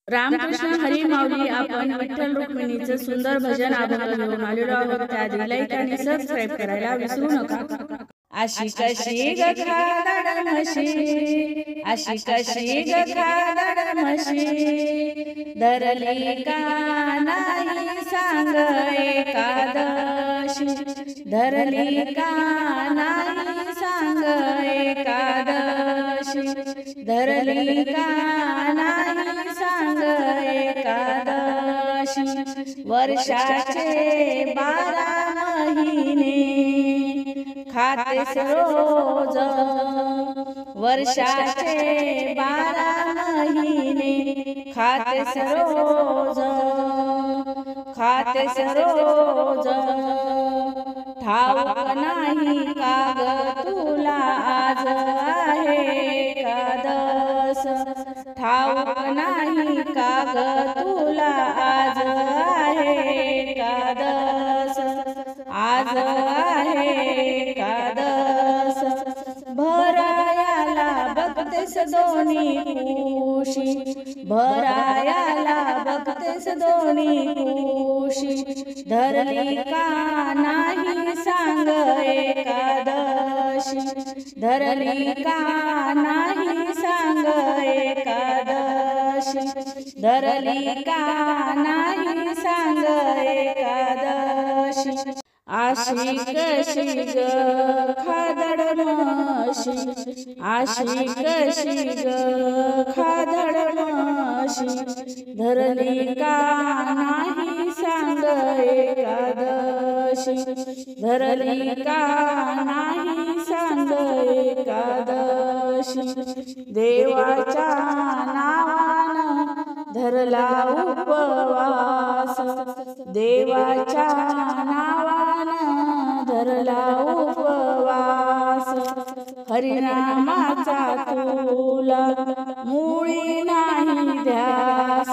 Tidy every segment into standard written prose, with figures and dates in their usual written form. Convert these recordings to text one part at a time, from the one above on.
रामकृष्ण हरी माऊली. आपण विठ्ठल रुक्मिणीचं सुंदर भजन अभंग घेऊन आलेलो आहोत. त्याआधी लाईक आणि सबस्क्राईब करायला विसरू नका. अशी कशी ग खादाड म्हशी, अशी कशी ग खादाड म्हशी, धरली का नाही सांग एकादशी, धरली का नाही सांग एकादशी, धरली का नाही सांग एकादशी. वर्षाचे 12 महिने खातेस रोज, वर्षाचे 12 महिने खातेस रोज, खातेस रोज. ठाऊक नाही का ग तुला आज आहे एकादस, ठाऊक नाही का ग तुला आज आहे एकादस, आज आहे एकादस. भरायाला बघतेस दोन्ही कुशी, भरायाला बघतेस दोन्ही कुशी, धरली का नाही सांग एकादशी, धरली का नाही सांग एकादशी, धरली का नाही सांग एकादशी. अशी कशी ग खादाड म्हशी, अशी कशी ग खादाड म्हशी, धरली का नाही सांग एकादशी, धरली का नाही सांग एकादशी. देवाच्या नावानं धरला उपवास, देवाच्या नावानं धरला उपवास. हरिनामाचा तुला मुळी नाही ध्यास,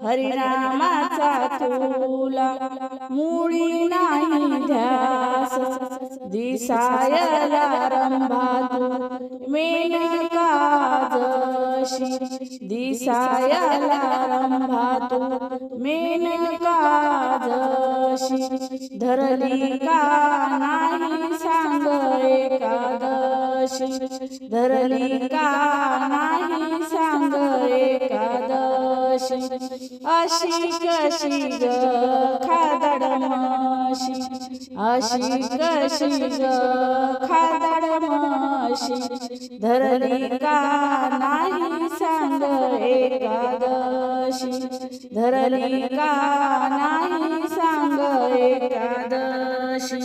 हरिनामाचा तुला मुळी नाही ध्यास. दिसायला रंभा तू मेनका जशी, दिसायला रंभा तू मेनका जशी, धरली का नाही सांग एकादशी, धरली का नाही सांग एकादशी. अशी कशी ग खादाड म्हशी, अशी कशी ग खादाड म्हशी, धरली का नाही सांग एकादशी, धरली का नाही सांग एकादशी.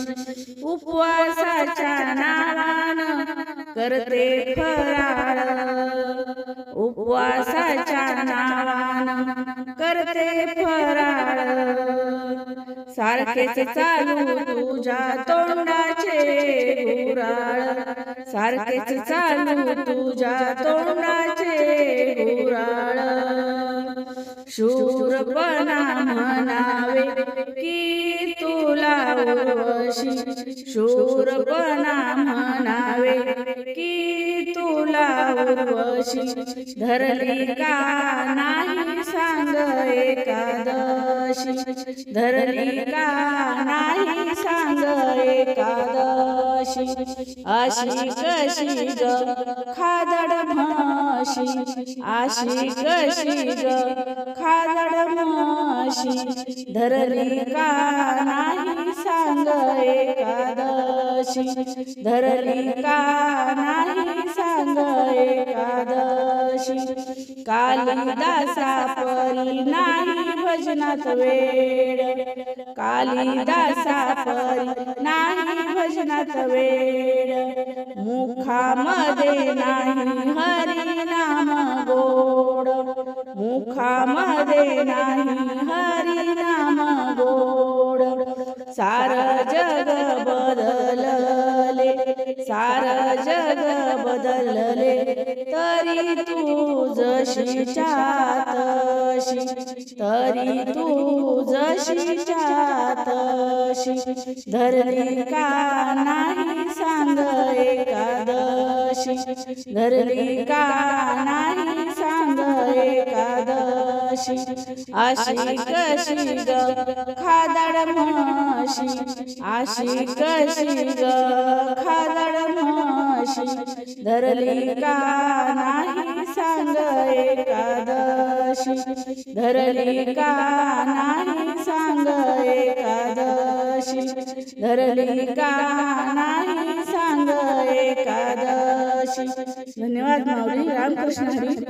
उपवासाच्या नावानं करते फराळ, उपवासाच्या नावानं करते फराळ. सारखेच चालू तुझ्या तोंडाचे गुराळ, सारखेच चालू तुझ्या तोंडाचे गुराळ. शूरपणा म्हणावे की तुला उर्वशी, शूरपणा म्हणावे की तुला उर्वशी, धरली का नाही सांग एकादशी, धरली का नाही सांग एकादशी. अशी कशी ग खादाड म्हशी, अशी कशी ग खादाड म्हशी, धरली का नाही सांग एकादशी, धरली का नाही सांग एकादशी. कालिदासा परी नाही भजनात वेळ, कालिदासा परी नाही भजनात वेळ. मुखामध्ये नाही हरिनाम गोड, मुखामध्ये नाही हरिनाम गोड. सार जग बदलले, सार जग बदलले, तरी तू जशीच्या तशी, तरी तू जशीच्या तशी, धरली का नाही सांग एकादशी, धरली का नाही सांग एकादशी. अशी कशी ग खादाड म्हशी, अशी कशी ग खादाड म्हशी, धरली का नाही सांग एकादशी, धरली का नाही सांग एकादशी, धरली का नाही सांग एकादशी. धन्यवाद माऊली. रामकृष्ण हरी.